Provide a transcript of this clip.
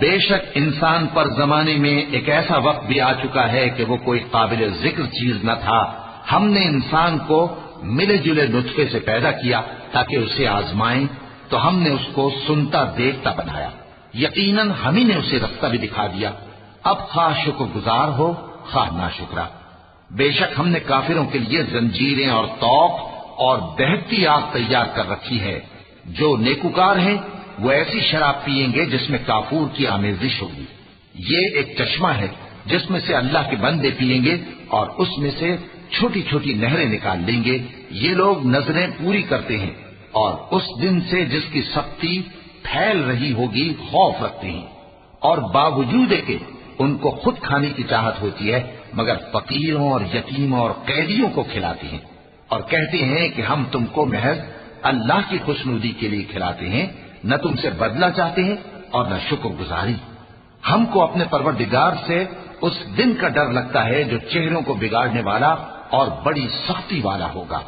بے شک انسان پر زمانے میں ایک ایسا وقت بھی آ چکا ہے کہ وہ کوئی قابل ذکر چیز نہ تھا. ہم نے انسان کو ملے جلے نطفے سے پیدا کیا تاکہ اسے آزمائیں، تو ہم نے اس کو سنتا دیکھتا بنایا. یقیناً ہم ہی نے اسے رستہ بھی دکھا دیا. اب خواہ شکر گزار ہو خواہ ناشکرا. بے شک ہم نے کافروں کے لیے زنجیریں اور طوق اور دہتی آگ تیار کر رکھی ہے. جو نیکوکار ہیں وہ ایسی شراب پیئیں گے جس میں کافور کی آمیزش ہوگی. یہ ایک چشمہ ہے جس میں سے اللہ کے بندے پیئیں گے اور اس میں سے چھوٹی چھوٹی نہریں نکال لیں گے. یہ لوگ نظریں پوری کرتے ہیں اور اس دن سے جس کی سختی پھیل رہی ہوگی خوف رکھتے ہیں، اور باوجود کہ ان کو خود کھانے کی چاہت ہوتی ہے مگر فقیروں اور یتیموں اور قیدیوں کو کھلاتے ہیں، اور کہتے ہیں کہ ہم تم کو محض اللہ کی خوشنودی کے لیے کھلاتے ہیں، نہ تم سے بدلہ چاہتے ہیں اور نہ شکر گزاری. ہم کو اپنے پروردگار سے اس دن کا ڈر لگتا ہے جو چہروں کو بگاڑنے والا اور بڑی سختی والا ہوگا.